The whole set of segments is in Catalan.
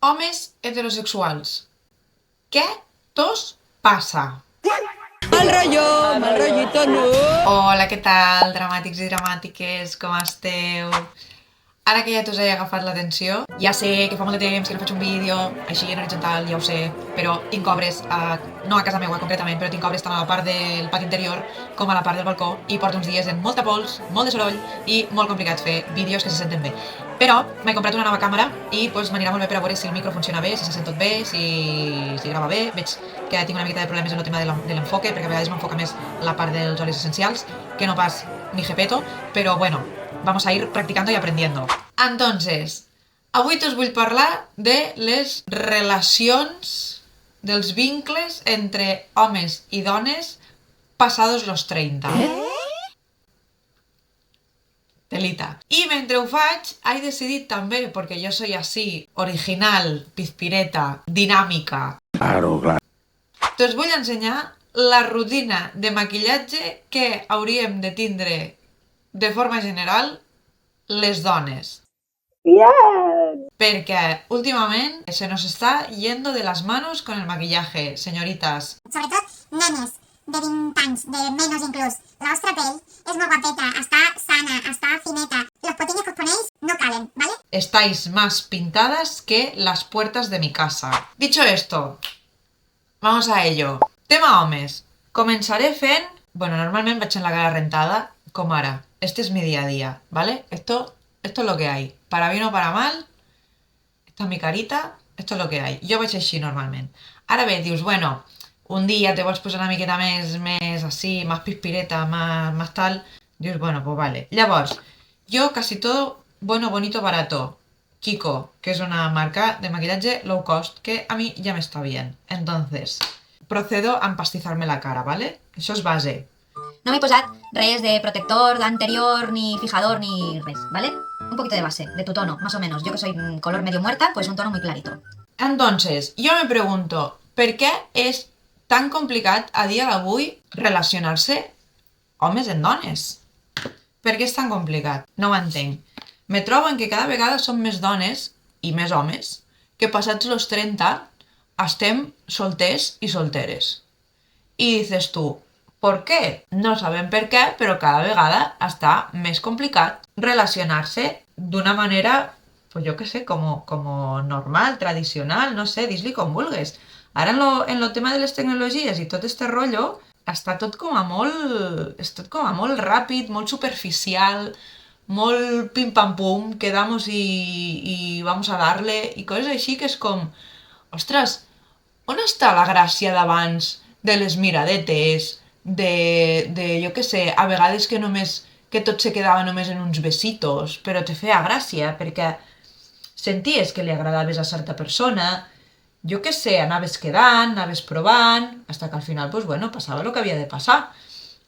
Homes heterosexuals. Què tos passa? Mal rollito, no. Hola, què tal, dramàtics i dramàtiques, com esteu? Ara que ja t'us he agafat l'atenció, ja sé que fa molt de temps que no faig un vídeo així en horitzontal, ja ho sé, però tinc obres, no a casa meva concretament, però tinc obres tant a la part del pati interior com a la part del balcó i porto uns dies amb molta pols, molt de soroll i molt complicat fer vídeos que se senten bé. Però m'he comprat una nova càmera i doncs m'anirà molt bé per a veure si el micro funciona bé, si se sent tot bé, si grava bé. Veig que tinc una miqueta de problemes en el tema de l'enfoque, perquè a vegades m'enfoca més la part dels olis essencials, que no pas mi jepeto, però bueno, vamos a ir practicando y aprendiendo. Entonces, avui us vull parlar de les relacions, dels vincles entre homes i dones passados los 30. Telita. I mentre ho faig, he decidit també, perquè jo soy así, original, pizpireta, dinàmica. Claro. Us vull ensenyar la rutina de maquillatge que hauríem de tindre de forma general les dones. Perquè últimament se nos está yendo de las manos con el maquillaje, señoritas. Sobretot nenes de 20 anys, de menys inclús. La vostra pell és molt guapeta, està sana, està fineta. Los potines que os ponéis no calen, ¿vale? Estáis más pintadas que las puertas de mi casa. Dicho esto, vamos a ello. Tema homes. Començaré fent... Bueno, normalment vaig en la cara rentada, com ara. Este es mi día a día, ¿vale? Esto es lo que hay. Para bien o para mal, esta es mi carita, esto es lo que hay. Jo vaig així normalment. Ara bé, dius, bueno, un dia te vols posar una miqueta més así, más pispireta, más tal, dius, bueno, pues vale. Llavors, yo casi todo bueno, bonito, barato. Kiko, que es una marca de maquillaje low cost, que a mí ya me está bien. Entonces, procedo a empastizarme la cara, ¿vale? Això és base. No m'he posat res de protector anterior, ni fijador, ni res, ¿vale? Un poquito de base, de tu tono, más o menos. Yo que soy color medio muerta, pues un tono muy clarito. Entonces, yo me pregunto, ¿per què és tan complicat a dia d'avui relacionar-se homes en dones? Per què és tan complicat? No ho entenc. Me trobo en que cada vegada som més dones i més homes que passats los 30 estem solters i solteres. I dices tu, ¿por qué? No sabem per què, però cada vegada està més complicat relacionar-se d'una manera, pues yo qué sé, como normal, tradicional, no sé, dis-li com vulgues. Ara en lo tema de les tecnologies i tot este rotllo està tot com a molt ràpid, molt superficial, molt pim-pam-pum, quedamos y vamos a darle, i coses així que és com, ostres, on està la gràcia d'abans de les miradetes, de jo què sé, a vegades que tot se quedava només en uns besitos, però te feia gràcia, perquè senties que li agradaves a certa persona, jo què sé, anaves quedant, anaves provant, hasta que al final, pues bueno, passava lo que havia de passar.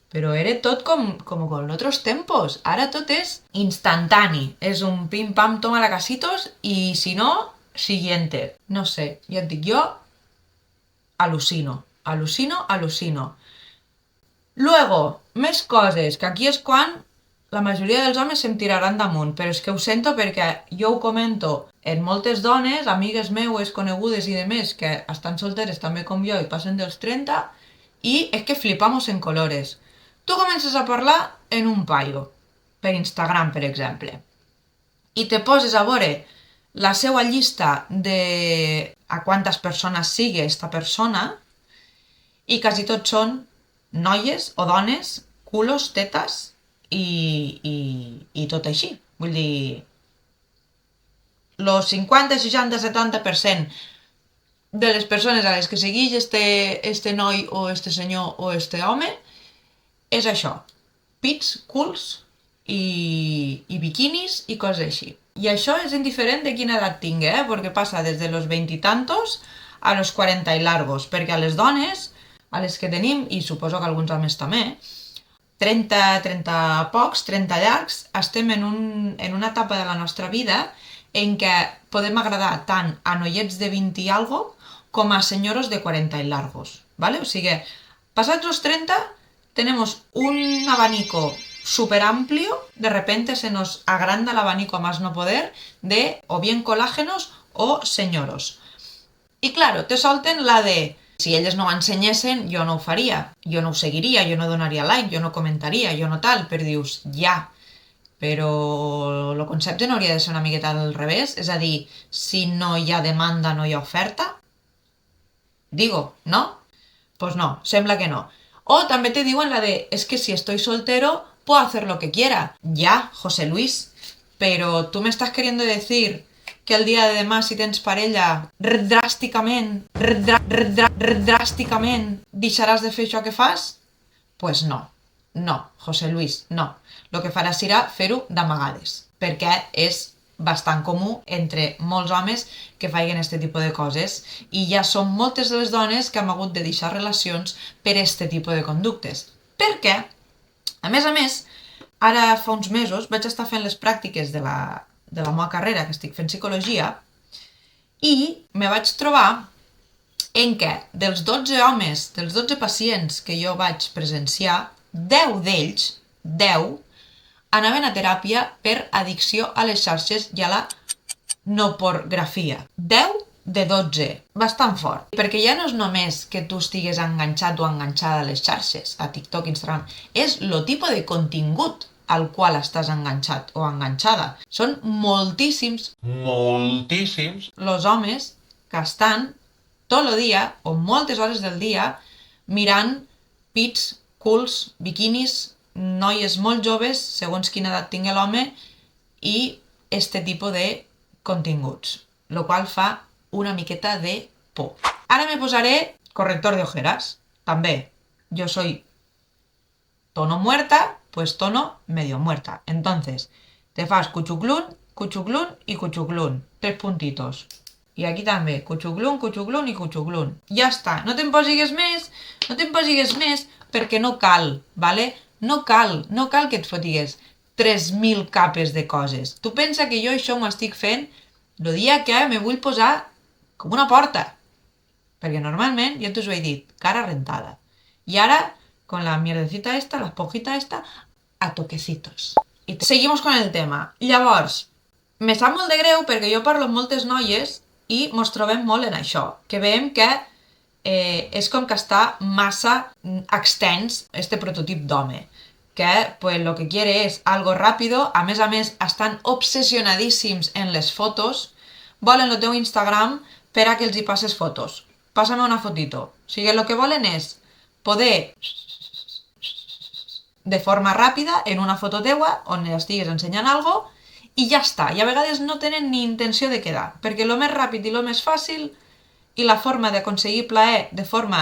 Però era tot com con otros tempos. Ara tot és instantani. És un pim-pam, toma la casitos, i si no, siguiente. No sé, ja et dic, jo al·lucino. Luego, més coses, que aquí és quan la majoria dels homes se'm tiraran damunt, però és que ho sento perquè jo ho comento en moltes dones, amigues meues, conegudes i demés, que estan solteres també com jo i passen dels 30, i és que flipamos en colores. Tu comences a parlar en un paio, per Instagram, per exemple, i te poses a veure la seva llista de a quantes persones sigui esta persona, i quasi tots són noies o dones, culos, tetes i tot així. Vull dir, los 50, 60, 70% de les persones a les que segueix este noi o este senyor o este home és això, pits, culs i biquinis i coses així. I això és indiferent de quina edat tingui, perquè passa des de los 20 y tantos a los 40 y largos, perquè a les dones, a les que tenim, i suposo que alguns homes també, 30 pocs, 30 llargs, estem en una etapa de la nostra vida en què podem agradar tant a noiets de 20 y algo com a senyoros de 40 y largos, ¿vale? O sigui, passats los 30 tenemos un abanico súper amplio, de repente se nos agranda el abanico a más no poder de o bien colágenos o senyoros. I claro, te solten la de si elles no ho ensenyessin, jo no ho faria, jo no ho seguiria, jo no donaria like, jo no comentaria, jo no tal, però dius, ja, però el concepte no hauria de ser una miqueta al revés, és a dir, si no hi ha demanda, no hi ha oferta? Digo, ¿no? Pues no, sembla que no. O també te diuen la de, es que si estoy soltero, puedo hacer lo que quiera. Ya, José Luis, pero tú me estás queriendo decir que el dia de demà, si tens parella, dràsticament, deixaràs de fer això que fas? Pues no. No, José Luis, no. El que faràs serà fer-ho d'amagades, perquè és bastant comú entre molts homes que facin aquest tipus de coses i ja són moltes de les dones que hem hagut de deixar relacions per aquest tipus de conductes. Perquè, a més, ara fa uns mesos vaig estar fent les pràctiques de la meva carrera, que estic fent psicologia, i me vaig trobar en què dels 12 homes, dels 12 pacients que jo vaig presenciar, 10 d'ells, 10, anaven a teràpia per addicció a les xarxes i a la no pornografia. 10 de 12. Bastant fort. Perquè ja no és només que tu estigues enganxat o enganxada a les xarxes, a TikTok, Instagram, és el tipus de contingut al qual estàs enganxat o enganxada. Són moltíssims els homes que estan tot el dia o moltes hores del dia mirant pits, culs, biquinis, noies molt joves, segons quina edat tingui l'home, i este tipus de continguts, el qual fa una miqueta de por. Ara me posaré corrector de ojeras, també. Yo soy tono muerta, pues tono medio muerta. Entonces, te fas cuchuclún, cuchuclún y cuchuclún. 3 puntitos. I aquí també, cuchuclún, cuchuclún i cuchuclún. Ja està, no te'n posigues més, perquè no cal, ¿vale? No cal que et fotigues 3.000 capes de coses. Tu pensa que jo això m'ho estic fent el dia que me vull posar com una porta. Perquè normalment, ja t'us ho he dit, cara rentada. I ara, con la mierdecita esta, la esponjita esta, a toquecitos. I seguimos con el tema. Llavors, me sap molt de greu perquè jo parlo amb moltes noies i mos trobem molt en això, que veiem que és com que està massa extens este prototip d'home, que pues lo que quiere es algo rápido, a més estan obsessionadíssims en les fotos, volen el teu Instagram per a que els hi passes fotos. Pásame una fotito. O sigui, el que volen és poder de forma ràpida en una foto teua on estigues ensenyant algo i ja està. I a vegades no tenen ni intenció de quedar, perquè el més ràpid i el més fàcil i la forma d'aconseguir plaer de forma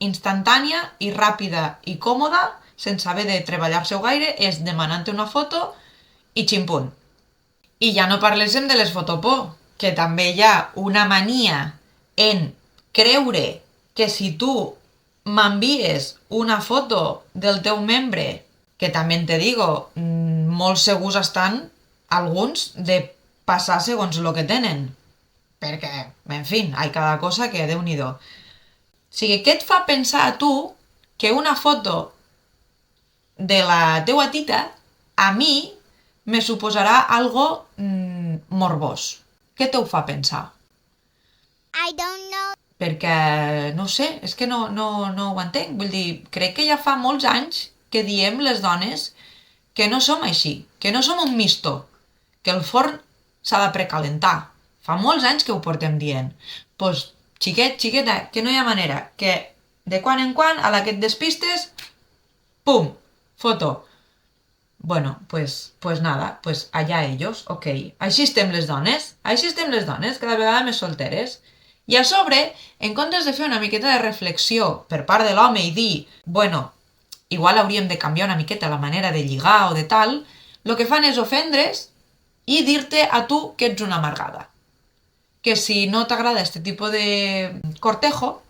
instantània i ràpida i còmoda, sense haver de treballar-se-ho gaire, és demanant-te una foto i ximpunt. I ja no parléssim de les fotopor, que també hi ha una mania en creure que si tu m'envies una foto del teu membre, que també te digo, molt segurs estan alguns de passar segons el que tenen. Perquè, en fi, hay cada cosa que Déu-n'hi-do. O sigui, què et fa pensar a tu que una foto de la teua tita a mi me suposarà algo morbós? Què t'ho fa pensar? I don't know. Perquè, no ho sé, és que no ho entenc. Vull dir, crec que ja fa molts anys que diem les dones que no som així, que no som un misto, que el forn s'ha de precalentar. Fa molts anys que ho portem dient. Pues, xiquet, xiqueta, que no hi ha manera, que de quan en quan, a la que et despistes, pum, foto. Bueno, pues nada, pues allá ellos, ok. Així estem les dones, cada vegada més solteres. I a sobre, en comptes de fer una miqueta de reflexió per part de l'home i dir, bueno, igual hauríem de canviar una miqueta la manera de lligar o de tal, el que fan és ofendre's i dir-te a tu que ets una amargada. Que si no t'agrada este tipus de cortejo,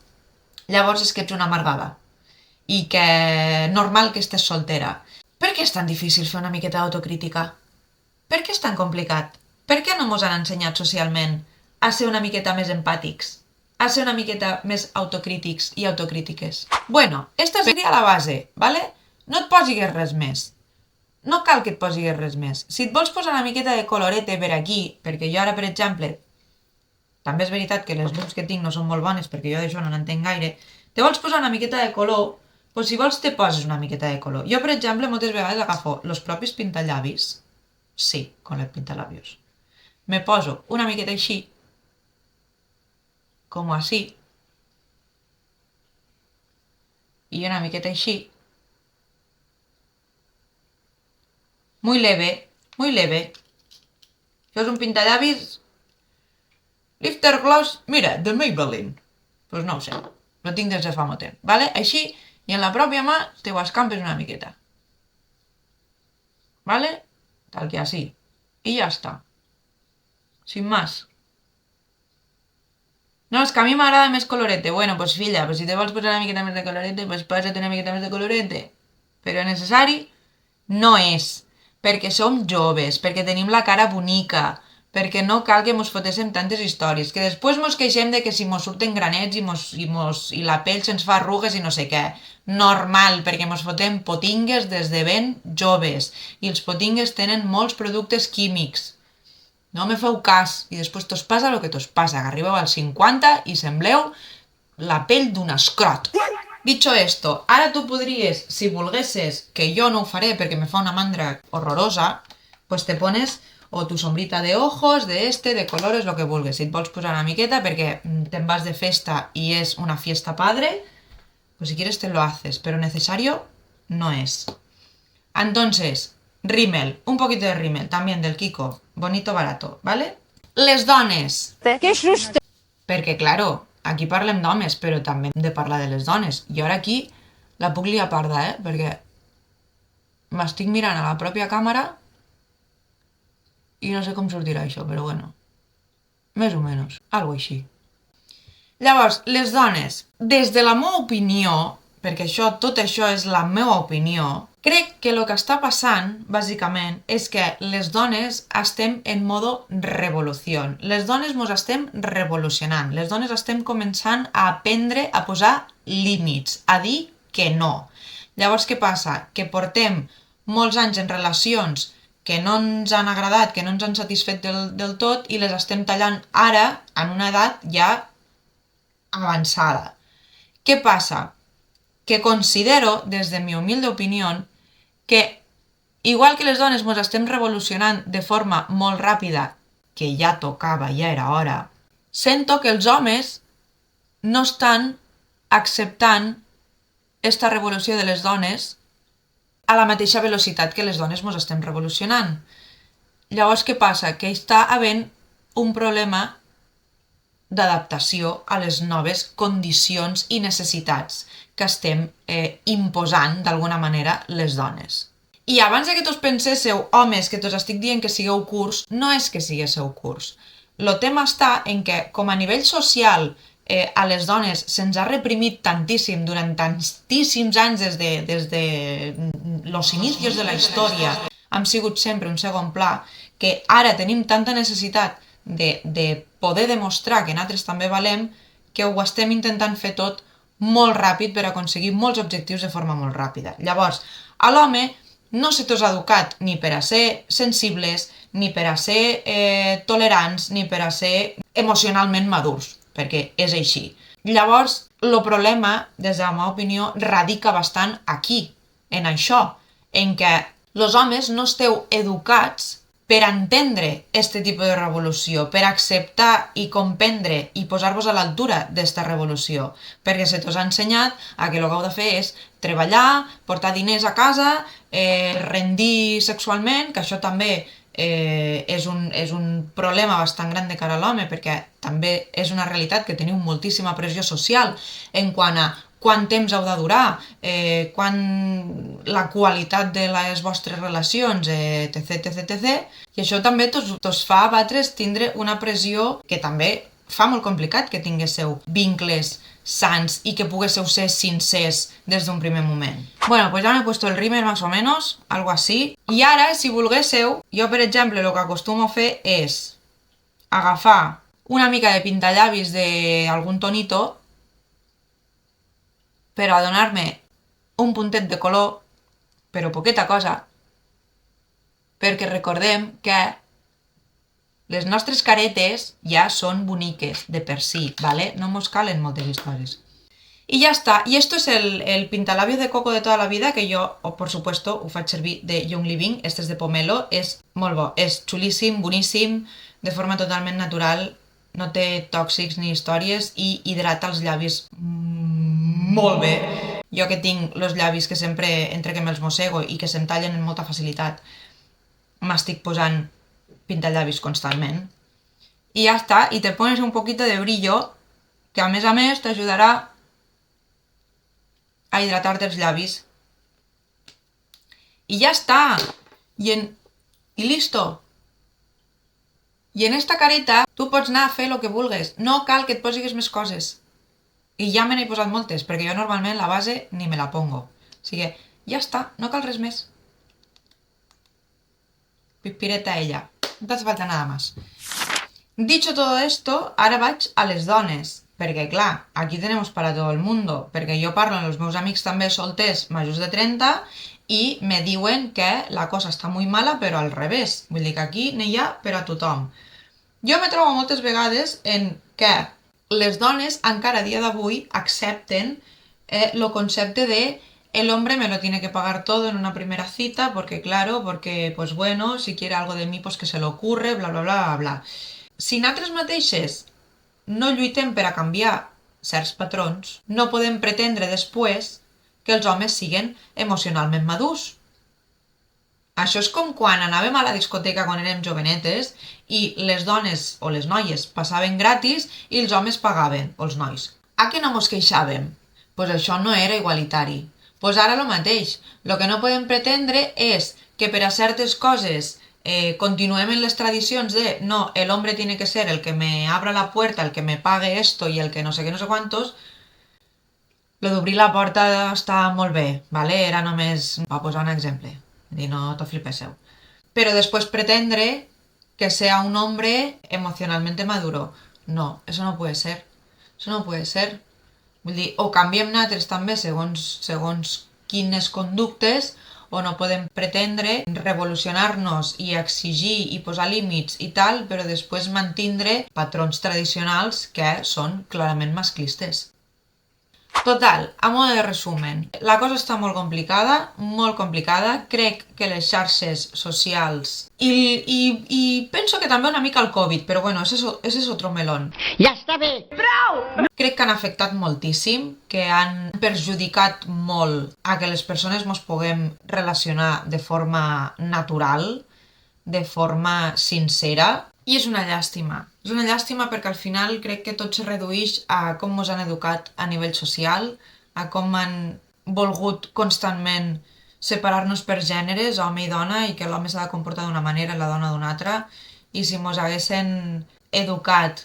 llavors és que ets una amargada. I que normal que estés soltera. Per què és tan difícil fer una miqueta d'autocrítica? Per què és tan complicat? Per què no mos han ensenyat socialment a ser una miqueta més empàtics? A ser una miqueta més autocrítics i autocrítiques? Bueno, esta seria la base, ¿vale? No et posigues res més. no cal que et posis res més. Si et vols posar una miqueta de colorete per aquí, perquè jo ara, per exemple, també és veritat que les llums que tinc no són molt bones perquè jo d'això no n'entenc gaire, te vols posar una miqueta de color, doncs si vols te poses una miqueta de color. Jo, per exemple, moltes vegades agafo els propis pintallavis, sí, con el pintalabios, me poso una miqueta així, com així, i una miqueta així, muy leve, muy leve. Això és un pintallavis Lifter Gloss, mira, de Maybelline. Pues no ho sé, lo tinc des de fa molt temps, ¿vale? Així, i en la pròpia mà te ho escampes una miqueta. ¿Vale? Tal que así. Y ya está. Sin más. No, és que a mi m'agrada més colorete. Bueno, pues filla, pues si te vols posar una miqueta més de colorete, pues posa't una miqueta més de colorete. Però necessari no és. Perquè som joves, perquè tenim la cara bonica, perquè no cal que mos fotéssim tantes històries, que després mos queixem de que si mos surten granets i la pell se'ns fa arrugues i no sé què. Normal, perquè mos fotem potingues des de ben joves, i els potingues tenen molts productes químics. No me feu cas, i després tos passa el que tos passa, que arribeu als 50 i sembleu la pell d'un escrot. Dicho esto, ara tu podries, si volguesses, que jo no ho faré perquè me fa una mandra horrorosa, pues te pones o tu sombrita de ojos, de colores, lo que vulgues. Si et vols posar una miqueta perquè te'n vas de festa y es una fiesta padre, pues si quieres te lo haces, pero necesario no es. Entonces, rímel, un poquito de rímel, también del Kiko, bonito, barato, ¿vale? Les dones. ¡Qué susto! Perquè, claro, aquí parlem d'homes, però també hem de parlar de les dones. I ara aquí la puc liar parda, perquè m'estic mirant a la pròpia càmera i no sé com sortirà això, però bueno, més o menys, algo així. Llavors, les dones, des de la meva opinió, perquè tot això és la meva opinió, crec que el que està passant, bàsicament, és que les dones estem en modo revolució. Les dones mos estem revolucionant. Les dones estem començant a aprendre a posar límits, a dir que no. Llavors, què passa? Que portem molts anys en relacions que no ens han agradat, que no ens han satisfet del tot i les estem tallant ara en una edat ja avançada. Què passa? Que considero, des de mi humilde opinió, que igual que les dones ens estem revolucionant de forma molt ràpida, que ja tocava, ja era hora, sento que els homes no estan acceptant esta revolució de les dones a la mateixa velocitat que les dones ens estem revolucionant. Llavors, què passa? Que està havent un problema d'adaptació a les noves condicions i necessitats que estem imposant d'alguna manera les dones. I abans que tos penséssiu, homes, que tos estic dient que sigueu curts, no és que siguéssiu curts. El tema està en que, com a nivell social, a les dones se'ns ha reprimit tantíssim durant tantíssims anys des de los inicios de la història, hem sigut sempre un segon pla, que ara tenim tanta necessitat de poder demostrar que nosaltres també valem, que ho estem intentant fer tot molt ràpid per aconseguir molts objectius de forma molt ràpida. Llavors, a l'home no se t'ha educat ni per a ser sensibles, ni per a ser tolerants, ni per a ser emocionalment madurs, perquè és així. Llavors, el problema, des de la meva opinió, radica bastant aquí, en això, en què els homes no esteu educats per entendre este tipus de revolució, per acceptar i comprendre i posar-vos a l'altura d'esta revolució, perquè se t'us ha ensenyat a que el que heu de fer és treballar, portar diners a casa, rendir sexualment, que això també és un problema bastant gran de cara a l'home, perquè també és una realitat que teniu moltíssima pressió social en quant a quant temps heu de durar, la qualitat de les vostres relacions, etc. I això també tos fa a vosaltres tindre una pressió que també fa molt complicat que tinguéssiu vincles sans i que poguéssiu ser sincers des d'un primer moment. Bueno, pues ya me he puesto el rímel más o menos, algo así. I ara, si volguéssiu, jo per exemple el que acostumo a fer és agafar una mica de pintallavis d'algun tonito per a donar-me un puntet de color, però poqueta cosa, perquè recordem que les nostres caretes ja són boniques de per si, ¿vale? No mos calen moltes històries. I ja està. I esto es el pintalabio de coco de toda la vida, que jo, por supuesto, ho faig servir de Young Living. Este és de Pomelo. És molt bo. És xulíssim, boníssim, de forma totalment natural. No té tòxics ni històries i hidrata els llavis molt bé. Jo que tinc els llavis que sempre entre que me'ls mossego i que se'm tallen amb molta facilitat, m'estic posant pintallavis constantment. I ja està. I te pones un poquito de brillo, que a més t'ajudarà a hidratar-te els llavis. I ja està. I listo. I en esta careta tu pots anar a fer el que vulguis. No cal que et posis més coses. I ja me n'he posat moltes, perquè jo normalment la base ni me la pongo. O sigui, ja està, no cal res més. Pispireta ella. No te hace falta nada más. Dicho todo esto, ara vaig a les dones. Perquè, clar, aquí tenemos para todo el mundo. Perquè jo parlo amb els meus amics també solters majors de 30 i me diuen que la cosa està molt mala, però al revés. Vull dir que aquí n'hi ha per a tothom. Jo me trobo moltes vegades en que les dones encara a dia d'avui accepten el concepte de el hombre me lo tiene que pagar todo en una primera cita porque, claro, porque, pues bueno, si quiere algo de mí, pues que se le ocurre, bla, bla, bla, bla, bla. Si nosaltres mateixes no lluitem per a canviar certs patrons, no podem pretendre després que els homes siguin emocionalment madurs. Això és com quan anàvem a la discoteca quan érem jovenetes i les dones o les noies passaven gratis i els homes pagaven, o els nois. A què no mos queixàvem? Pues això no era igualitari. Pues ara el mateix. Lo que no podem pretendre és que per a certes coses continuem en les tradicions de no, el hombre tiene que ser el que me abra la puerta, el que me pague esto y el que no sé qué, no sé cuántos. Lo d'obrir la porta està molt bé, ¿vale? Era només per posar un exemple. I no t'ho flipésseu. Però després pretendre que sea un hombre emocionalmente maduro. No, eso no puede ser. Eso no puede ser. Vull dir, o canviem nosaltres també segons quines conductes, o no podem pretendre revolucionar-nos i exigir i posar límits i tal, però després mantindre patrons tradicionals que són clarament masclistes. Total, a modo de resumen, la cosa està molt complicada, crec que les xarxes socials i penso que també una mica el Covid, però bueno, ese es otro melón. Ja està bé! Crec que han afectat moltíssim, que han perjudicat molt a que les persones ens puguem relacionar de forma natural, de forma sincera, i és una llàstima. És una llàstima perquè al final crec que tot se redueix a com ens han educat a nivell social, a com han volgut constantment separar-nos per gèneres, home i dona, i que l'home s'ha de comportar d'una manera i la dona d'una altra, i si ens haguessin educat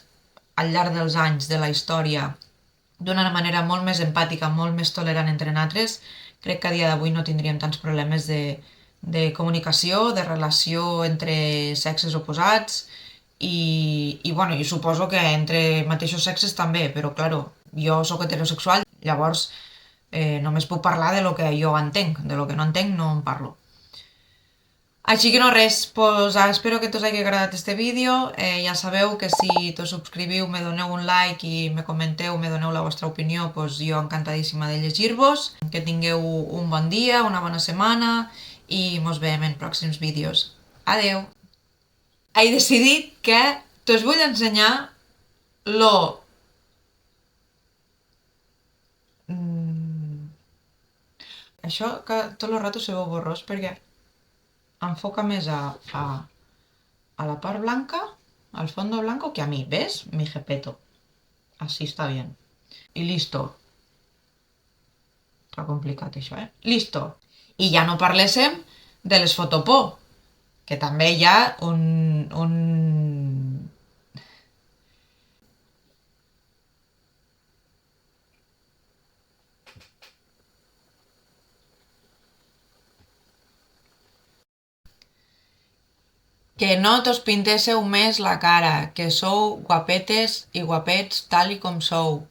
al llarg dels anys de la història d'una manera molt més empàtica, molt més tolerant entre nosaltres, crec que a dia d'avui no tindríem tants problemes de comunicació, de relació entre sexes oposats, i bueno, i suposo que entre mateixos sexes també, però claro, jo sóc heterosexual, llavors només puc parlar de lo que jo entenc, de lo que no entenc no en parlo. Així que no res, pues espero que us hagi agradat este vídeo, ja sabeu que si us subscriviu, me doneu un like i me comenteu, me doneu la vostra opinió, pues jo encantadíssima de llegir-vos, que tingueu un bon dia, una bona setmana i mos veiem en pròxims vídeos. Adeu! He decidit que us vull ensenyar Això que tot el rato se veu borrós perquè enfoca més a la part blanca, al fondo blanco, que a mi, ¿ves? Mi jepeto. Así está bien. Y listo. Està complicat això, Listo. I ja no parléssim de les fotopó, que també hi ha que no t'os pintésseu més la cara, que sou guapetes i guapets tal i com sou.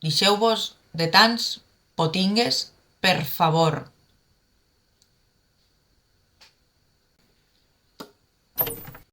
Deixeu-vos de tants potingues, per favor.